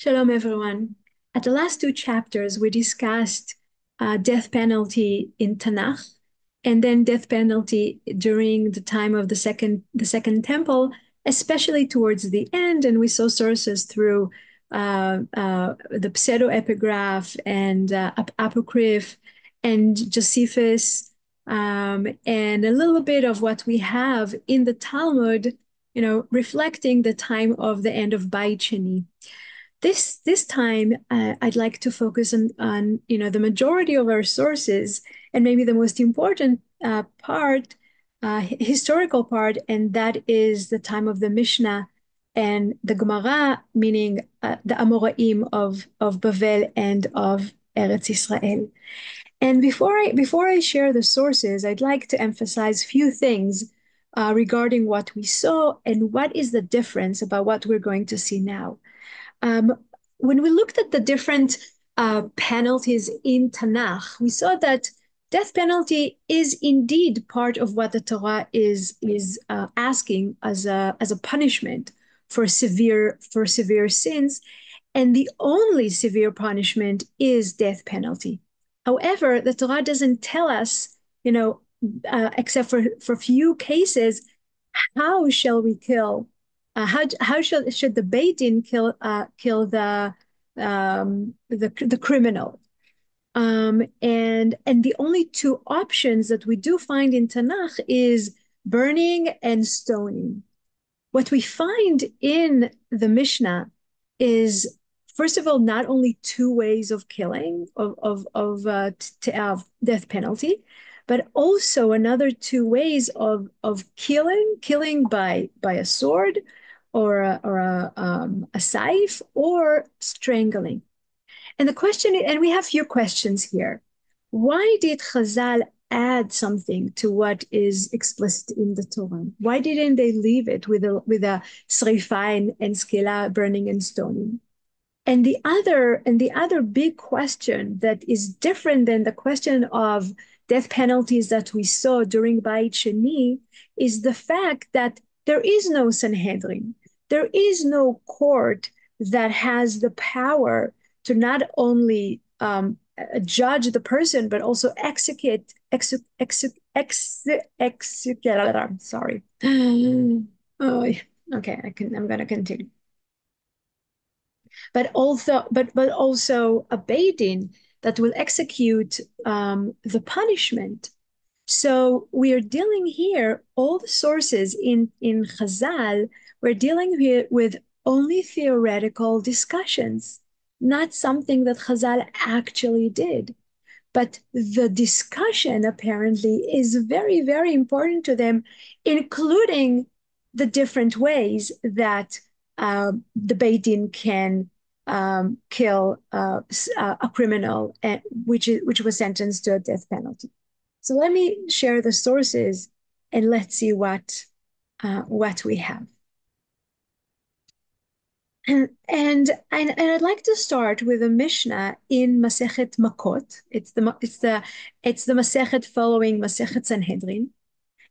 Shalom, everyone. At the last two chapters, we discussed death penalty in Tanakh, and then death penalty during the time of the second temple, especially towards the end. And we saw sources through the pseudo-epigraph and apocryph and Josephus, and a little bit of what we have in the Talmud, reflecting the time of the end of Beit Sheni. This time, I'd like to focus on the majority of our sources and maybe the most important part, historical part, and that is the time of the Mishnah and the Gemara, meaning the Amoraim of Bavel and of Eretz Israel. And before I share the sources, I'd like to emphasize few things regarding what we saw and what is the difference about what we're going to see now. Um, when we looked at the different penalties in Tanakh, we saw that death penalty is indeed part of what the Torah is asking as a punishment for severe sins, and the only severe punishment is death penalty. However, the Torah doesn't tell us, except for few cases, how shall we kill how should the Beit Din kill the criminal? And the only two options that we do find in Tanakh is burning and stoning. What we find in the Mishnah is, first of all, not only two ways of killing of death penalty, but also another two ways of killing by a sword or a scythe or strangling. And we have a few questions here. Why did Chazal add something to what is explicit in the Torah? Why didn't they leave it with a srifa and skila, burning and stoning? And the other big question that is different than the question of death penalties that we saw during Beit Sheni is the fact that there is no Sanhedrin. There is no court that has the power to not only judge the person, but also execute. Sorry. Oh, okay, I'm going to continue. But also a Beit Din that will execute the punishment. So we are dealing here, all the sources in Chazal, we're dealing here with only theoretical discussions, not something that Chazal actually did. But the discussion apparently is very, very important to them, including the different ways that the Beit Din can kill a criminal, which was sentenced to a death penalty. So let me share the sources and let's see what we have. And I'd like to start with a Mishnah in Masechet Makot. It's the Masechet following Masechet Sanhedrin,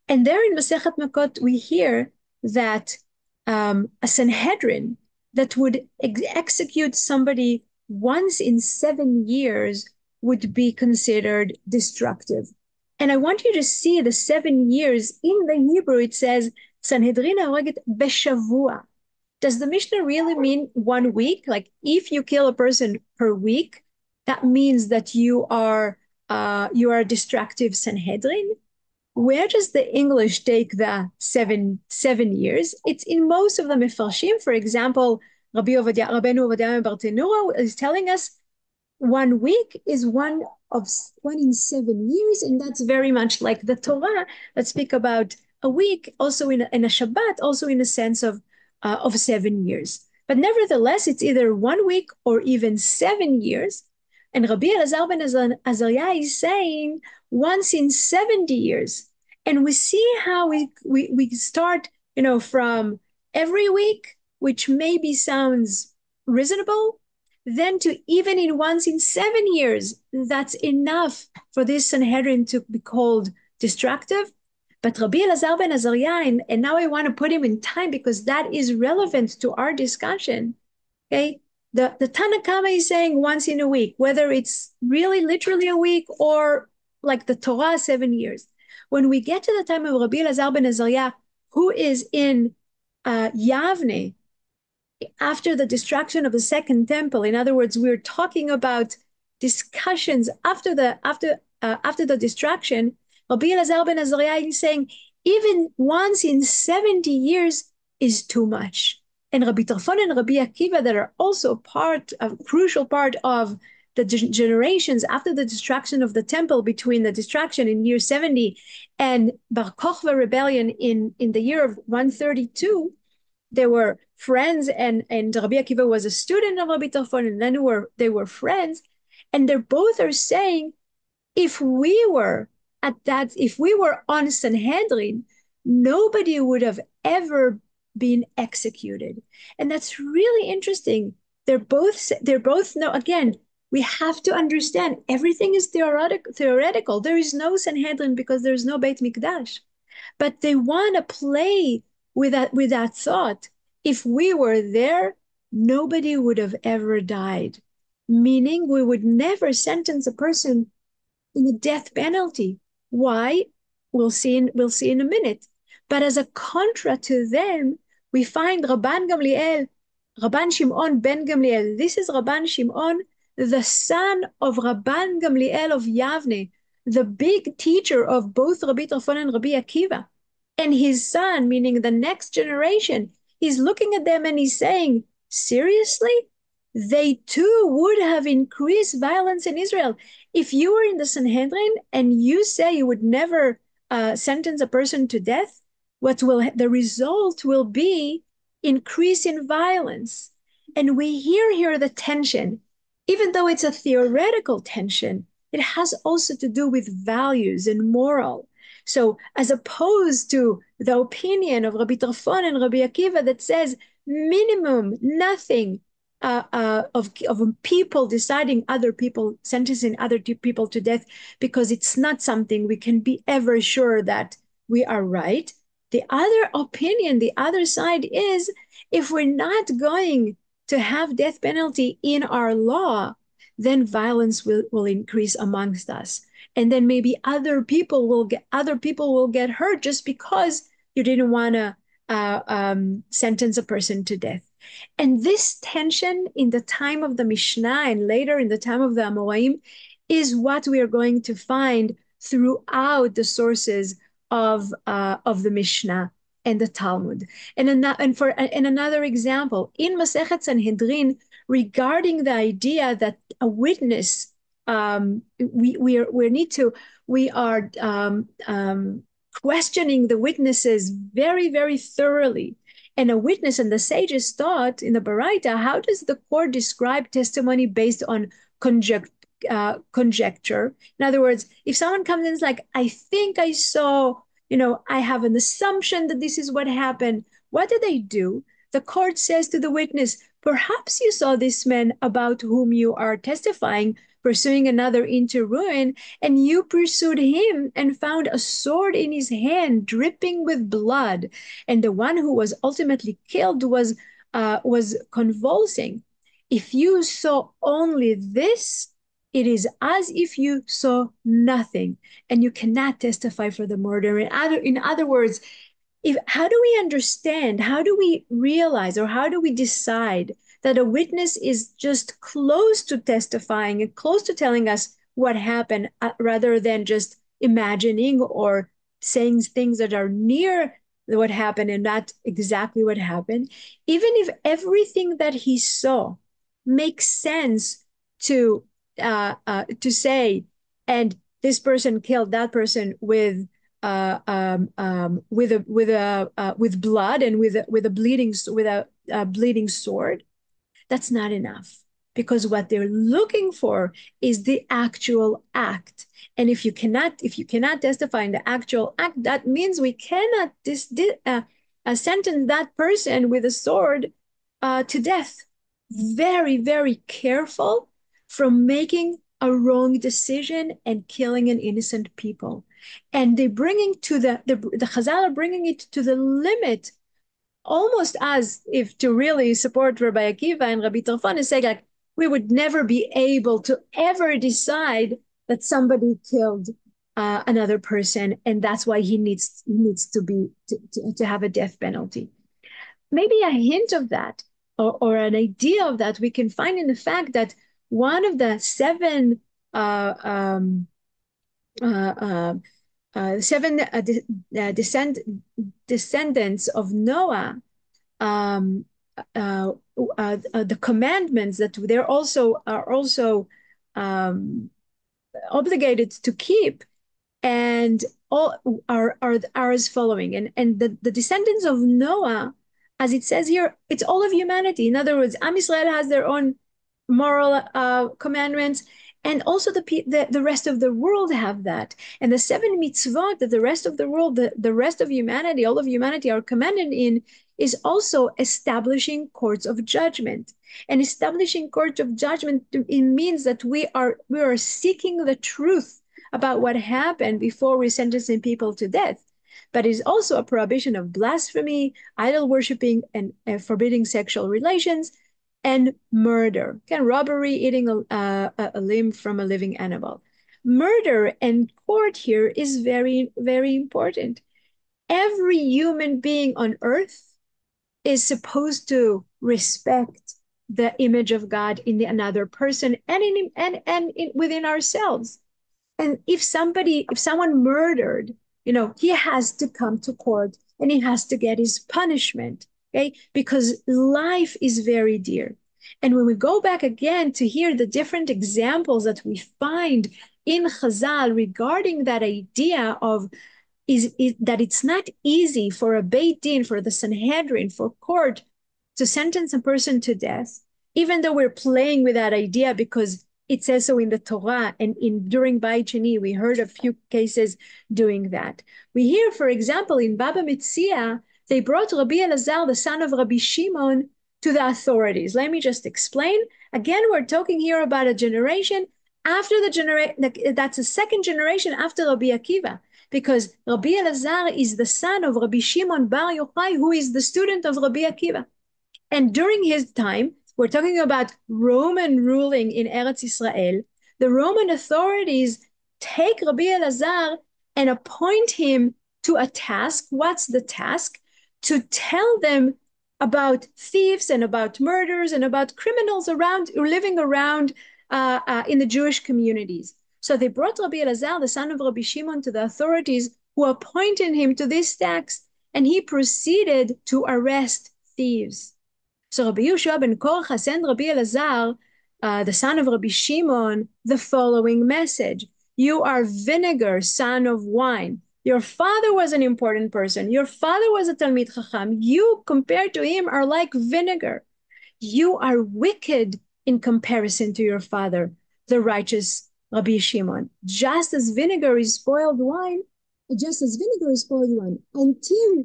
and there in Masechet Makot we hear that a Sanhedrin that would execute somebody once in 7 years would be considered destructive. And I want you to see the 7 years in the Hebrew. It says Sanhedrin haoreget beshavua. Does the Mishnah really mean 1 week? Like if you kill a person per week, that means that you are a destructive Sanhedrin? Where does the English take the seven years? It's in most of the Mefarshim. For example, Rabbeinu Ovadia Bartenura is telling us 1 week is one in 7 years, and that's very much like the Torah. Let's speak about a week, also in a Shabbat, also in a sense of 7 years. But nevertheless, it's either 1 week or even 7 years. And Rabbi Elazar ben Azariah is saying once in 70 years. And we see how we start, from every week, which maybe sounds reasonable, then to even in once in 7 years. That's enough for this Sanhedrin to be called destructive. But Rabbi Elazar ben Azariah, and now I want to put him in time because that is relevant to our discussion. Okay, The Tanna Kama is saying once in a week, whether it's really literally a week or like the Torah, 7 years. When we get to the time of Rabbi Elazar ben Azariah, who is in Yavne, after the destruction of the second temple. In other words, we're talking about discussions after the destruction. Rabbi Elazar ben Azariah is saying even once in 70 years is too much. And Rabbi Tarfon and Rabbi Akiva, that are also a crucial part of the generations after the destruction of the temple, between the destruction in year 70 and Bar Kokhba rebellion in the year of 132, they were friends, and Rabbi Akiva was a student of Rabbi Tarfon, and then they were friends, and they both are saying, if we were on Sanhedrin, nobody would have ever been executed. And that's really interesting. They're both know, again, we have to understand everything is theoretical. There is no Sanhedrin because there's no Beit Mikdash. But they want to play with that thought. If we were there, nobody would have ever died. Meaning we would never sentence a person in the death penalty. Why? We'll see in a minute. But as a contra to them, we find Rabban Shimon ben Gamliel. This is Rabban Shimon, the son of Rabban Gamliel of Yavne, the big teacher of both Rabbi Tarfon and Rabbi Akiva. And his son, meaning the next generation, he's looking at them and he's saying, seriously? They too would have increased violence in Israel. If you were in the Sanhedrin and you say you would never sentence a person to death, the result will be increase in violence. And we hear here the tension. Even though it's a theoretical tension, it has also to do with values and moral. So as opposed to the opinion of Rabbi Tarfon and Rabbi Akiva that says minimum, nothing of people deciding sentencing other people to death, because it's not something we can be ever sure that we are right. The other opinion, the other side is, if we're not going to have death penalty in our law, then violence will increase amongst us. And then maybe other people will get hurt just because you didn't want to sentence a person to death. And this tension in the time of the Mishnah and later in the time of the Amoraim is what we are going to find throughout the sources of the Mishnah and the Talmud. And another example, in Masechet Sanhedrin, regarding the idea that a witness, we are questioning the witnesses very, very thoroughly. And a witness, and the sages thought in the Baraita, how does the court describe testimony based on conjecture? In other words, if someone comes in and is like, I think I saw, I have an assumption that this is what happened. What do? The court says to the witness, perhaps you saw this man about whom you are testifying pursuing another into ruin, and you pursued him and found a sword in his hand dripping with blood, and the one who was ultimately killed was convulsing. If you saw only this, it is as if you saw nothing, and you cannot testify for the murder. In other words, how do we understand, how do we realize, or how do we decide that a witness is just close to testifying and close to telling us what happened, rather than just imagining or saying things that are near what happened and not exactly what happened? Even if everything that he saw makes sense to say, and this person killed that person with blood and with a bleeding sword, that's not enough, because what they're looking for is the actual act. And if you cannot testify in the actual act, that means we cannot sentence that person with a sword to death. Very, very careful from making a wrong decision and killing an innocent people. And the Chazal are bringing it to the limit almost as if to really support Rabbi Akiva and Rabbi Tarfon is saying, like, we would never be able to ever decide that somebody killed another person, and that's why he needs to have a death penalty. Maybe a hint of that, or an idea of that, we can find in the fact that one of the seven descendants of Noah, the commandments that they're also are also obligated to keep, and all are as following. And the descendants of Noah, as it says here, it's all of humanity. In other words, Am Yisrael has their own moral commandments, and also the rest of the world have that. And the seven mitzvot that the rest of the world, the rest of humanity, all of humanity are commanded in, is also establishing courts of judgment. And establishing courts of judgment, it means that we are seeking the truth about what happened before we're sentencing people to death. But it's also a prohibition of blasphemy, idol worshiping, and forbidding sexual relations, and murder. Again, robbery, eating a limb from a living animal. Murder and court here is very, very important. Every human being on earth is supposed to respect the image of God in another person and within ourselves. And if someone murdered, he has to come to court and he has to get his punishment, okay? Because life is very dear. And when we go back again to hear the different examples that we find in Chazal regarding that idea of that it's not easy for a Beit Din, for the Sanhedrin, for court to sentence a person to death, even though we're playing with that idea because it says so in the Torah, and during Beit Sheni, we heard a few cases doing that. We hear, for example, in Baba Metzia, they brought Rabbi Elazar, the son of Rabbi Shimon, to the authorities. Let me just explain. Again, we're talking here about a generation after that's a second generation after Rabbi Akiva, because Rabbi Elazar is the son of Rabbi Shimon Bar Yochai, who is the student of Rabbi Akiva. And during his time, we're talking about Roman ruling in Eretz Israel. The Roman authorities take Rabbi Elazar and appoint him to a task. What's the task? To tell them about thieves and about murders and about criminals living around in the Jewish communities. So they brought Rabbi Elazar, the son of Rabbi Shimon, to the authorities, who appointed him to this task, and he proceeded to arrest thieves. So Rabbi Yehoshua ben Korcha sent Rabbi Elazar, the son of Rabbi Shimon, the following message: "You are vinegar, son of wine. Your father was an important person. Your father was a Talmid Chacham. You, compared to him, are like vinegar. You are wicked in comparison to your father, the righteous Rabbi Shimon. Just as vinegar is spoiled wine, until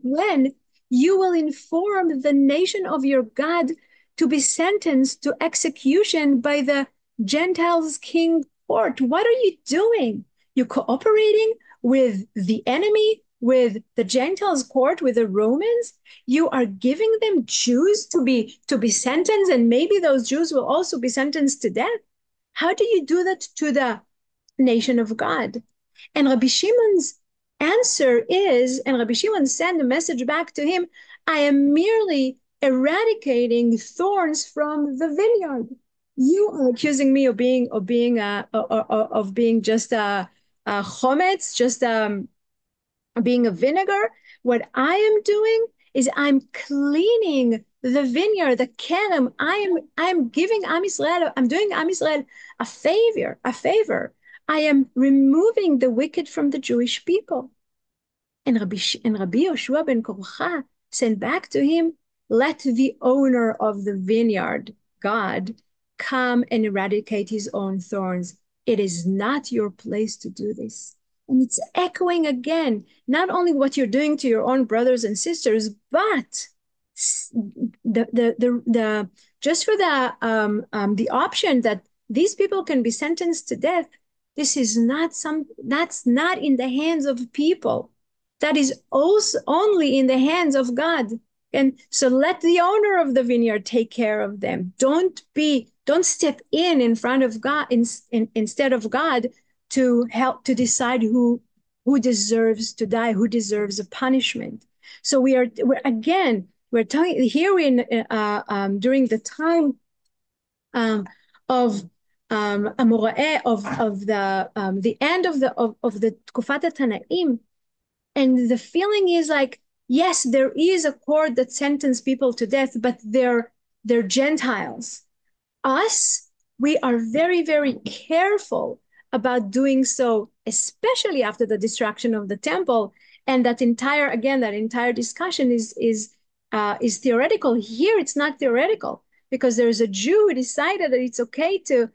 when you will inform the nation of your God to be sentenced to execution by the Gentiles' king court." What are you doing? You're cooperating with the enemy, with the Gentiles' court, with the Romans. You are giving them Jews to be sentenced, and maybe those Jews will also be sentenced to death. How do you do that to the nation of God? And Rabbi Shimon's answer is, and Rabbi Shimon sent a message back to him: "I am merely eradicating thorns from the vineyard. You are accusing me of being just a chometz, just being a vinegar. What I am doing is I'm cleaning the vineyard, the kerem. I'm giving Am Yisrael, I'm doing Am Yisrael a favor. I am removing the wicked from the Jewish people." And Rabbi Yehoshua ben Korcha sent back to him, "Let the owner of the vineyard, God, come and eradicate his own thorns. It is not your place to do this." And it's echoing again, not only what you're doing to your own brothers and sisters, but just for the option that these people can be sentenced to death. This is that's not in the hands of people. That is also only in the hands of God. And so let the owner of the vineyard take care of them. Don't step in front of God instead of God to help to decide who deserves to die, who deserves a punishment. So we're talking here during the time of Amora'e, of the end of the Tkufat Tanaim, and the feeling is like, yes, there is a court that sentenced people to death, but they're Gentiles. Us, we are very, very careful about doing so, especially after the destruction of the temple. And that entire discussion is theoretical. Here, it's not theoretical because there's a Jew who decided that it's okay to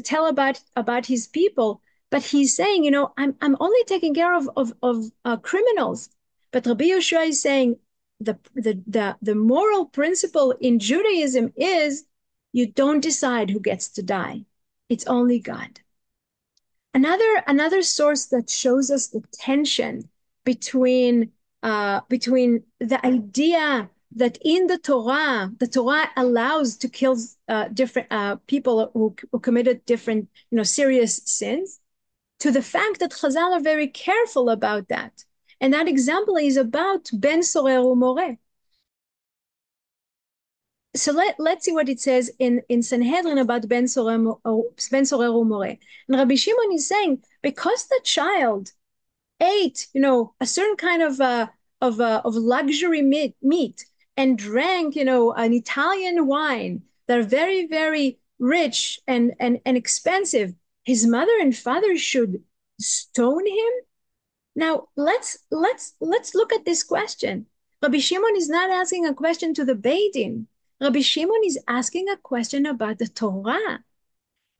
tell about his people, but he's saying, I'm only taking care of criminals. But Rabbi Yehoshua is saying the moral principle in Judaism is you don't decide who gets to die. It's only God. Another source that shows us the tension between the idea that in the Torah allows to kill different people who committed different serious sins, to the fact that Chazal are very careful about that. And that example is about Ben Sorer u'Moreh. So let's see what it says in Sanhedrin about Ben Sorer u'Moreh. And Rabbi Shimon is saying, because the child ate, a certain kind of luxury meat and drank, an Italian wine that are very, very rich and expensive, his mother and father should stone him. Now let's look at this question. Rabbi Shimon is not asking a question to the Beit Din. Rabbi Shimon is asking a question about the Torah.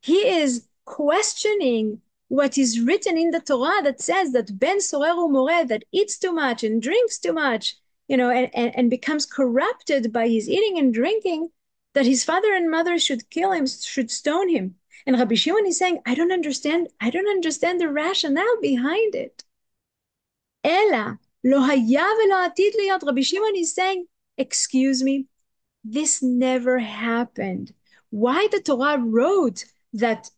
He is questioning what is written in the Torah that says that Ben Sorer u'Moreh, that eats too much and drinks too much, and becomes corrupted by his eating and drinking, that his father and mother should kill him, should stone him. And Rabbi Shimon is saying, I don't understand the rationale behind it. Ela, lo haya velo atid liyot. Rabbi Shimon is saying, excuse me, this never happened. Why the Torah wrote it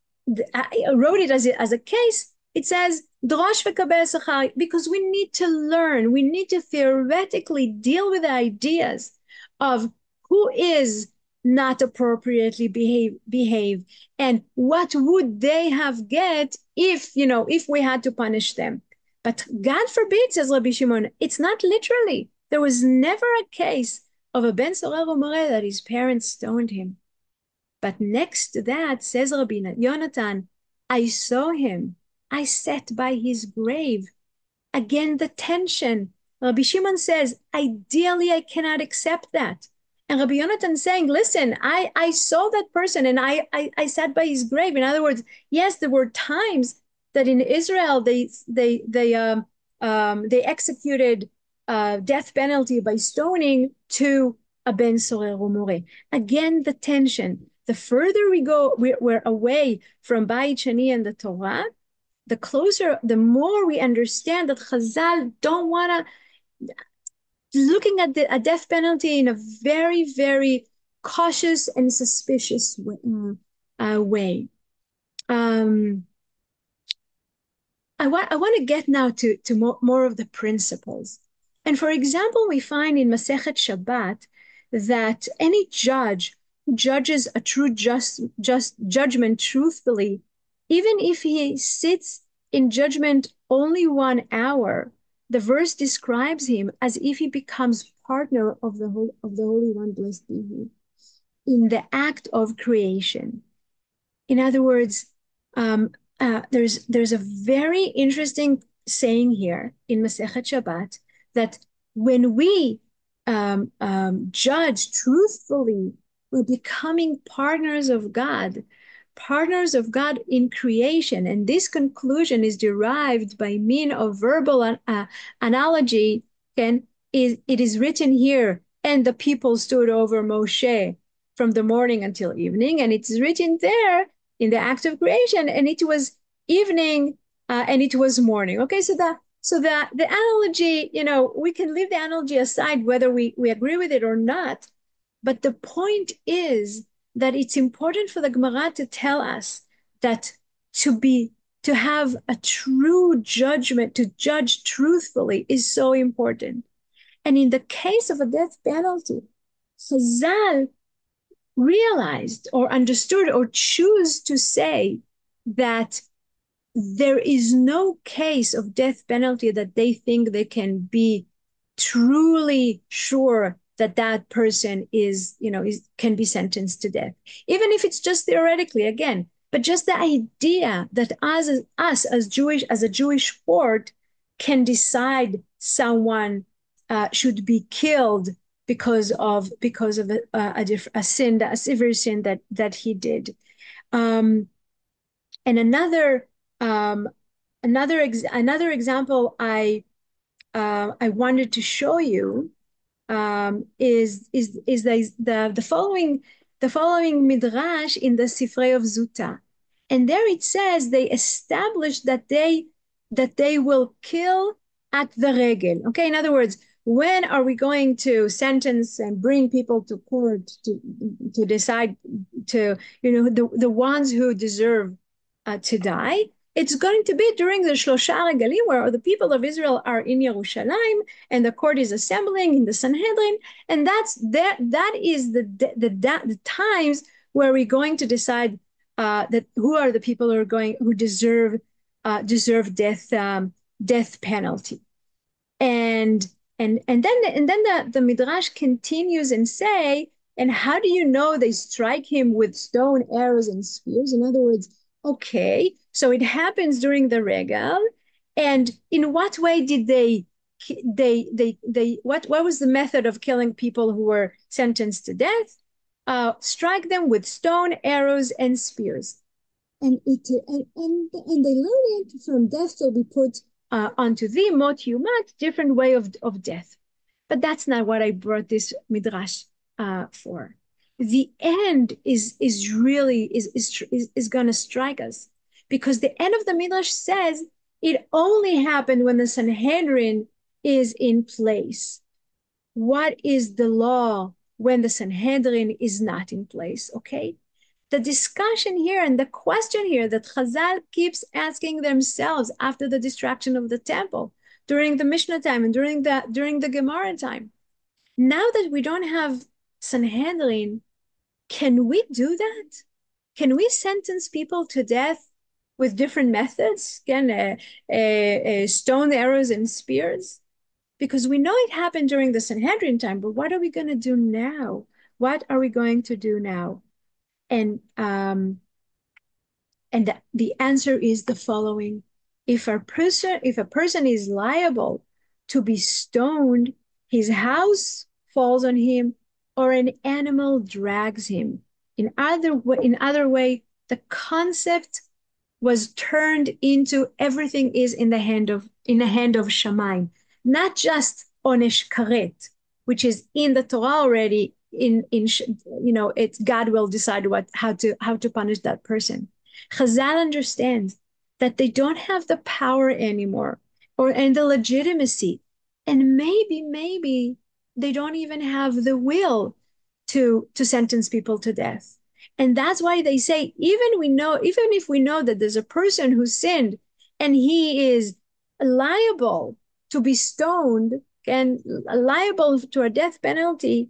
as a case? It says, drosh v'kabel sachar, because we need to learn, we need to theoretically deal with the ideas of who is not appropriately behave and what would they have get if we had to punish them. But God forbid, says Rabbi Shimon, it's not literally. There was never a case of a Ben Sorer u'Moreh that his parents stoned him. But next to that, says Rabbi Yonatan, I saw him. I sat by his grave. Again, the tension. Rabbi Shimon says, ideally, I cannot accept that. And Rabbi Yonatan saying, listen, I saw that person and I sat by his grave. In other words, yes, there were times that in Israel they executed death penalty by stoning to a Ben Sorer u'Moreh. Again, the tension. The further we go, we're away from Beit Shani and the Torah, the more we understand that Chazal don't want to, looking at a death penalty in a very, very cautious and suspicious way. I want to get now to more of the principles. And for example, we find in Masechet Shabbat that any judge who judges a true just judgment truthfully, even if he sits in judgment only 1 hour, the verse describes him as if he becomes partner of the Holy One, blessed be he, in the act of creation. In other words, there's a very interesting saying here in Masechet Shabbat that when we judge truthfully, we're becoming partners of God in creation. And this conclusion is derived by mean of verbal analogy. And it is written here, and the people stood over Moshe from the morning until evening. And it's written there in the act of creation, and it was evening and it was morning. Okay, so So that the analogy, we can leave the analogy aside whether we agree with it or not. But the point is that it's important for the Gemara to tell us that to have a true judgment, to judge truthfully is so important. And in the case of a death penalty, Chazal realized or understood or choose to say that there is no case of death penalty that they think they can be truly sure that that person can be sentenced to death, even if it's just theoretically, again. But just the idea that us as a Jewish court can decide someone should be killed because of a sin, a severe sin that he did. And another example I wanted to show you is the following midrash in the Sifrei of Zuta, and there it says they established that they will kill at the regel. Okay, in other words, when are we going to sentence and bring people to court to decide to the ones who deserve to die? It's going to be during the Shlosha Regalim, where the people of Israel are in Yerushalayim and the court is assembling in the Sanhedrin, and that is the times where we're going to decide that who are the people who deserve death penalty. And then the midrash continues and say, and how do you know they strike him with stone, arrows, and spears? In other words, okay, so it happens during the regal, and in what way did what was the method of killing people who were sentenced to death? Strike them with stone, arrows, and spears. And they learn it from death shall be put onto thee, mot yumat, different way of death. But that's not what I brought this midrash for. The end is going to strike us, because the end of the midrash says it only happened when the Sanhedrin is in place. What is the law when the Sanhedrin is not in place? Okay. The discussion here and the question here that Chazal keeps asking themselves after the destruction of the temple, during the Mishnah time and during the Gemara time. Now that we don't have Sanhedrin, can we do that? Can we sentence people to death with different methods? Can stone, arrows, and spears? Because we know it happened during the Sanhedrin time, but what are we going to do now? What are we going to do now? And the answer is the following: if a person is liable to be stoned, his house falls on him, or an animal drags him. In other way, the concept was turned into everything is in the hand of Shamayim, not just onesh karet, which is in the Torah already. It's God will decide how to punish that person. Chazal understands that they don't have the power anymore and the legitimacy, and maybe they don't even have the will to sentence people to death. And that's why they say, even if we know that there's a person who sinned and he is liable to be stoned and liable to a death penalty,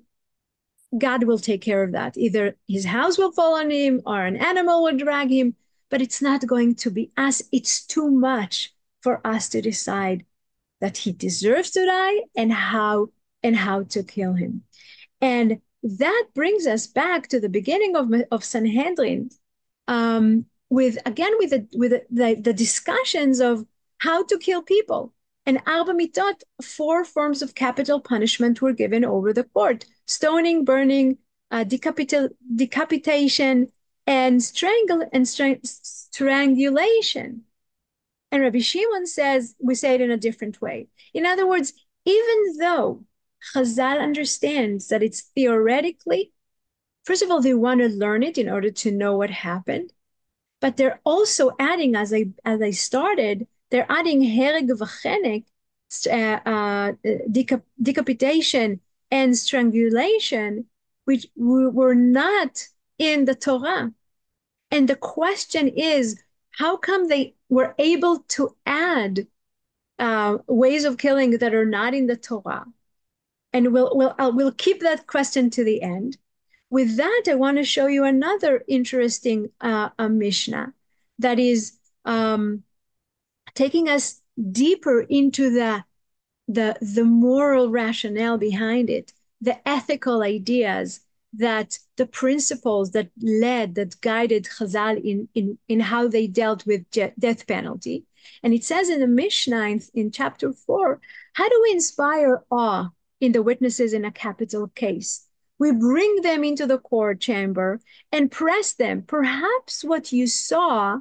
God will take care of that. Either his house will fall on him or an animal will drag him, but it's not going to be us. It's too much for us to decide that he deserves to die and how to kill him. And that brings us back to the beginning of Sanhedrin, with the discussions of how to kill people. And Arba Mitot, 4 forms of capital punishment were given over the court: stoning, burning, decapitation, and strangulation. And Rabbi Shimon says we say it in a different way. In other words, even though Chazal understands that it's theoretically, first of all, they want to learn it in order to know what happened, but they're also adding, as I started, they're adding hereg v'chenek, decapitation and strangulation, which were not in the Torah. And the question is, how come they were able to add ways of killing that are not in the Torah? And we'll keep that question to the end. With that, I want to show you another interesting Mishnah that is taking us deeper into the moral rationale behind it, the ethical ideas, that the principles that guided Chazal in how they dealt with death penalty. And it says in the Mishnah in chapter 4, how do we inspire awe in the witnesses in a capital case? We bring them into the court chamber and press them. Perhaps what you saw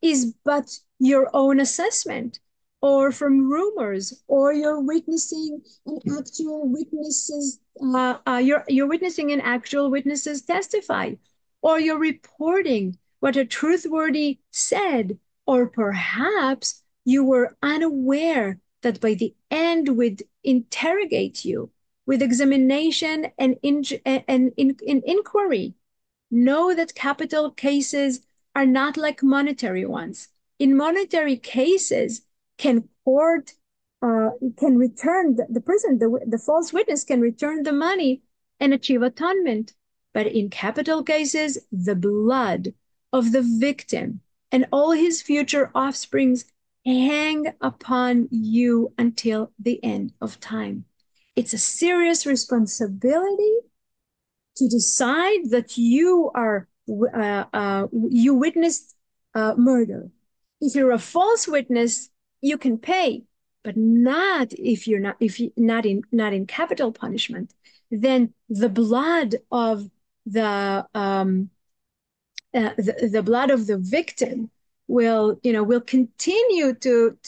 is but your own assessment, or from rumors, or you're witnessing an actual witnesses, you're witnessing an actual witnesses testify, or you're reporting what a truthworthy said, or perhaps you were unaware that by the end we'd interrogate you with examination and inquiry. Know that capital cases are not like monetary ones. In monetary cases, can return the person, the false witness can return the money and achieve atonement. But in capital cases, the blood of the victim and all his future offsprings hang upon you until the end of time. It's a serious responsibility to decide that you witnessed murder. If you're a false witness, you can pay, but not if you're not in capital punishment. Then the blood of the blood of the victim will continue to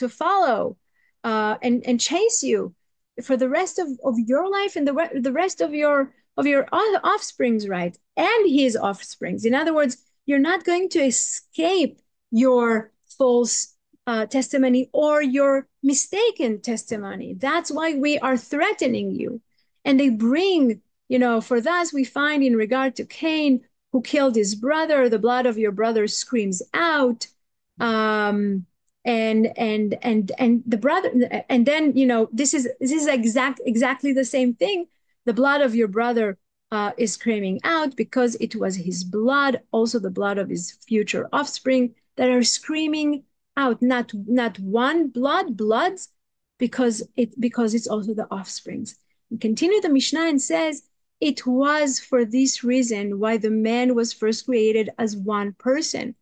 follow and chase you for the rest of your life and the rest of your offsprings, right? And his offsprings. In other words, you're not going to escape your false testimony or your mistaken testimony. That's why we are threatening you. And they bring, for thus we find in regard to Cain, who killed his brother, the blood of your brother screams out. And the brother, and then, this is exactly the same thing. The blood of your brother is screaming out because it was his blood, also the blood of his future offspring, that are screaming out, not one bloods, because it's also the offsprings. And continue the Mishnah and says, it was for this reason why the man was first created as one person.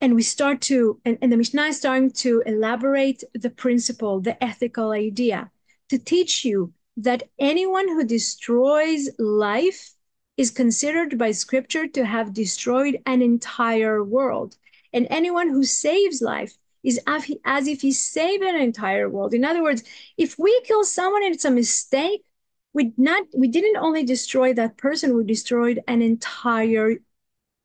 And we start to, and the Mishnah is starting to elaborate the principle, the ethical idea, to teach you that anyone who destroys life is considered by scripture to have destroyed an entire world. And anyone who saves life is as if he saved an entire world. In other words, if we kill someone and it's a mistake, we didn't only destroy that person, we destroyed an entire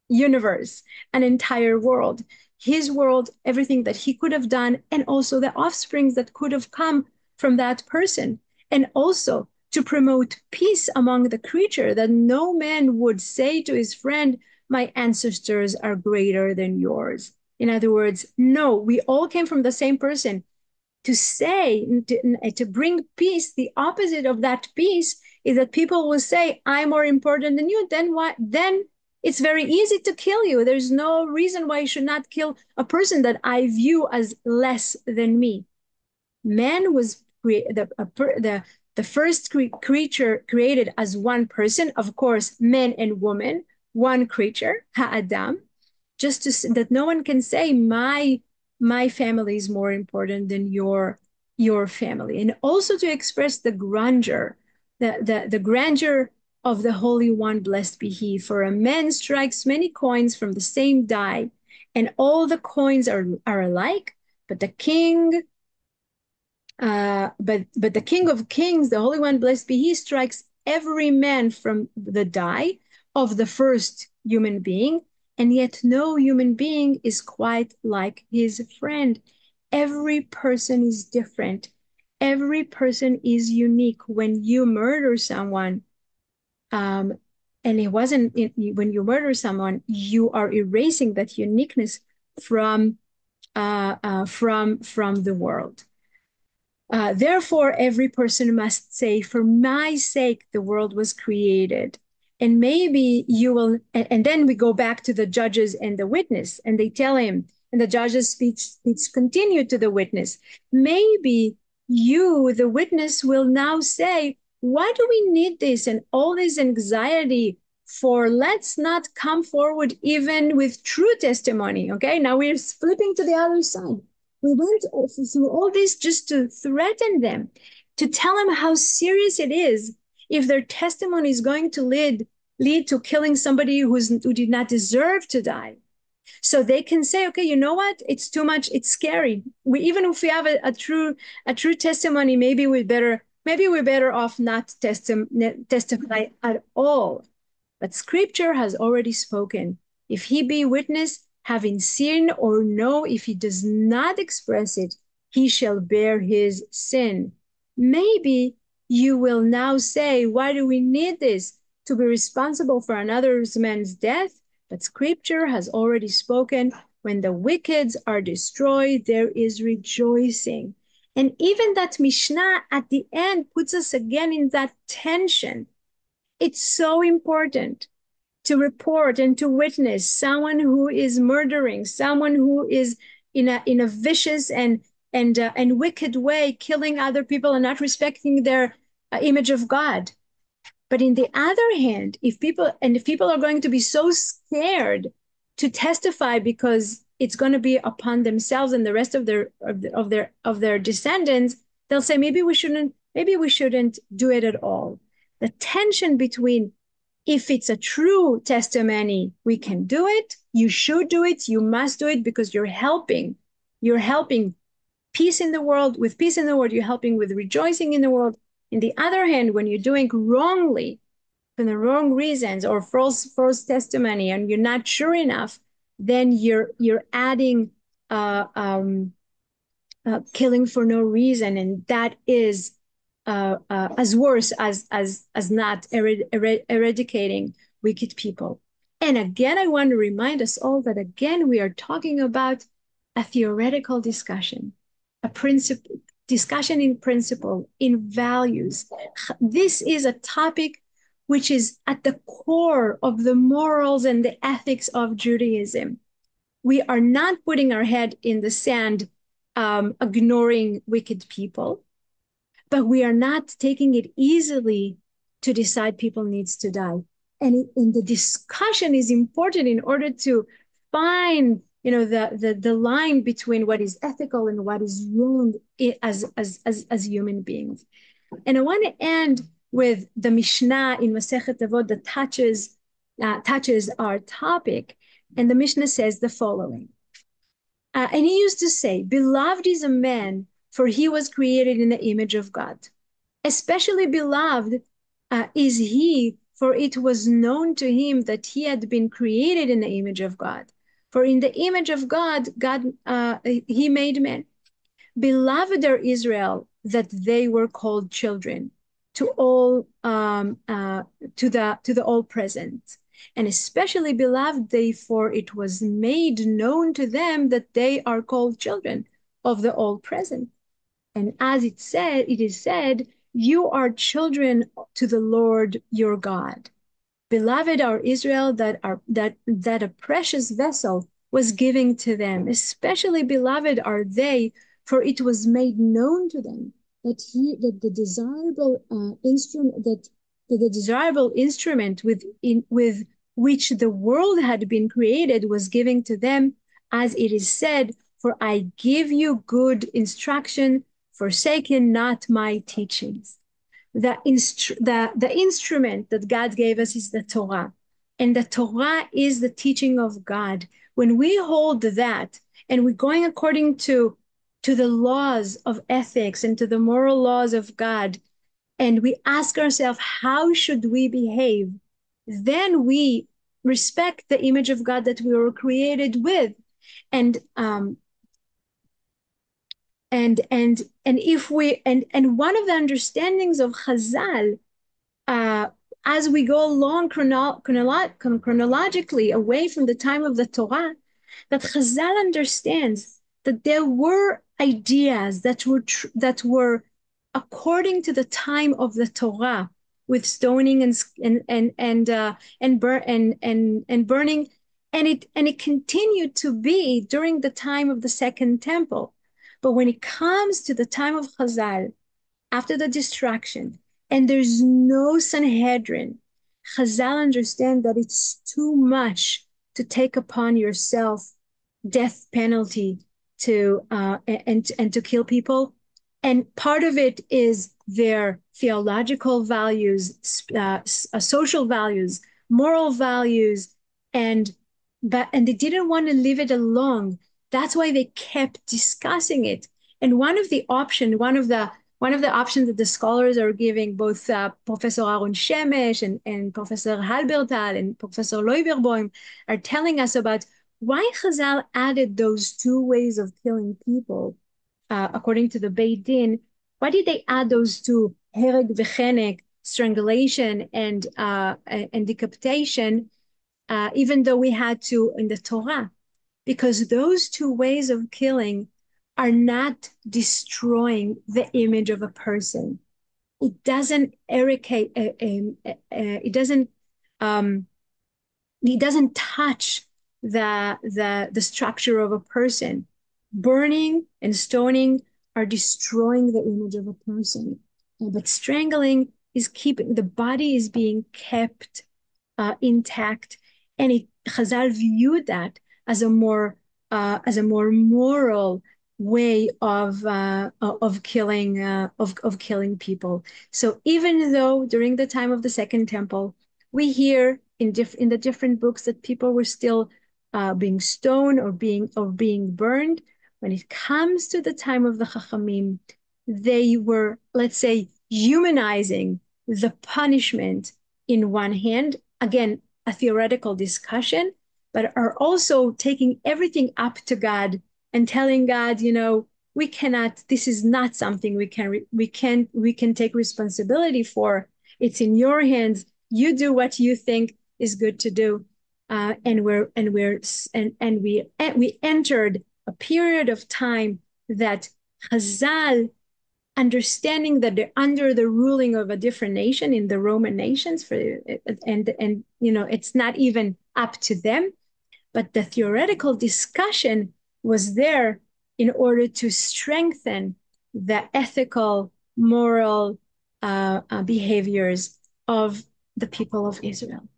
universe, an entire world, his world, everything that he could have done, and also the offsprings that could have come from that person. And also to promote peace among the creature, that no man would say to his friend, my ancestors are greater than yours. In other words, no, we all came from the same person. To say, to bring peace, the opposite of that peace is that people will say, I'm more important than you. Then what? Then it's very easy to kill you. There's no reason why you should not kill a person that I view as less than me. Man was the first creature created as one person, of course, men and women, one creature, ha'adam, just that no one can say my family is more important than your family. And also to express the grandeur, the grandeur of the Holy One, blessed be he. For a man strikes many coins from the same die, and all the coins are alike, but the king but the King of Kings, the Holy One, blessed be he, strikes every man from the die of the first human being, and yet no human being is quite like his friend. Every person is different. Every person is unique. When you murder someone, and it wasn't when you murder someone, you are erasing that uniqueness from from the world. Therefore, every person must say, "For my sake, the world was created." And maybe you will, and then we go back to the judges and the witness, and they tell him, and the judge's speech continued to the witness. Maybe you, the witness, will now say, "Why do we need this and all this anxiety for? Let's not come forward even with true testimony." Okay, now we're flipping to the other side. We went through all this just to threaten them, to tell them how serious it is if their testimony is going to lead to killing somebody who did not deserve to die. So they can say, okay, you know what? It's too much. It's scary. Even if we have a true testimony, maybe we're better off not testify at all. But Scripture has already spoken. If he be witness, having seen or know, if he does not express it, he shall bear his sin. Maybe you will now say, why do we need this? To be responsible for another man's death? But Scripture has already spoken. When the wicked are destroyed, there is rejoicing. And even that Mishnah at the end puts us again in that tension. It's so important to report and to witness someone who is murdering, someone who is in a vicious and wicked way killing other people and not respecting their image of God. But in the other hand, if people are going to be so scared to testify because it's going to be upon themselves and the rest of their descendants, they'll say maybe we shouldn't do it at all. The tension between, if it's a true testimony, we can do it, you should do it, you must do it, because you're helping peace in the world. With peace in the world, you're helping with rejoicing in the world. On the other hand, when you're doing wrongly for the wrong reasons or false testimony and you're not sure enough, then you're adding killing for no reason, and that is as worse as not eradicating wicked people. And again, I want to remind us all that again we are talking about a theoretical discussion, a discussion in principle, in values. This is a topic which is at the core of the morals and the ethics of Judaism. We are not putting our head in the sand, ignoring wicked people, but we are not taking it easily to decide people needs to die. And the discussion is important in order to find, the line between what is ethical and what is wrong as human beings. And I want to end with the Mishnah in Masechet Avot that touches our topic. And the Mishnah says the following. And he used to say, beloved is a man, for he was created in the image of God. Especially beloved is he, for it was known to him that he had been created in the image of God. For in the image of God, he made men. Beloved are Israel, that they were called children to all to the all present. And especially beloved they, for it was made known to them that they are called children of the all present. And as it is said, you are children to the Lord your God. Beloved are Israel, that a precious vessel was given to them. Especially beloved are they, for it was made known to them that the desirable instrument with which the world had been created was given to them, as it is said, for I give you good instruction, forsaken not my teachings. The instrument that God gave us is the Torah. And the Torah is the teaching of God. When we hold that and we're going according to the laws of ethics and to the moral laws of God, and we ask ourselves, how should we behave? Then we respect the image of God that we were created with. And If we and one of the understandings of Chazal, uh, as we go along chronologically away from the time of the Torah, that Chazal understands that there were ideas that were according to the time of the Torah, with stoning and burning, and it continued to be during the time of the Second Temple. But when it comes to the time of Chazal, after the destruction, and there's no Sanhedrin, Chazal understand that it's too much to take upon yourself death penalty and to kill people. And part of it is their theological values, social values, moral values, and they didn't want to leave it alone. That's why they kept discussing it. And one of the options that the scholars are giving, both Professor Aaron Shemesh and Professor Halbertal and Professor Leuberboim, are telling us about why Chazal added those two ways of killing people, according to the Beit Din. Why did they add those two, hereg v'chenek, strangulation and decapitation, even though we had to in the Torah? Because those two ways of killing are not destroying the image of a person. It doesn't irrigate. Um, it doesn't touch the structure of a person. Burning and stoning are destroying the image of a person, but strangling is keeping the body is being kept intact, and Chazal viewed that as a more moral way of killing people. So even though during the time of the Second Temple, we hear in the different books that people were still being stoned or being burned, when it comes to the time of the Chachamim, they were, let's say, humanizing the punishment in one hand, again, a theoretical discussion, but are also taking everything up to God and telling God, we cannot, this is not something we can take responsibility for. It's in your hands. You do what you think is good to do. We entered a period of time that Chazal, understanding that they're under the ruling of a different nation in the Roman nations, and it's not even up to them, but the theoretical discussion was there in order to strengthen the ethical, moral behaviors of the people of Israel.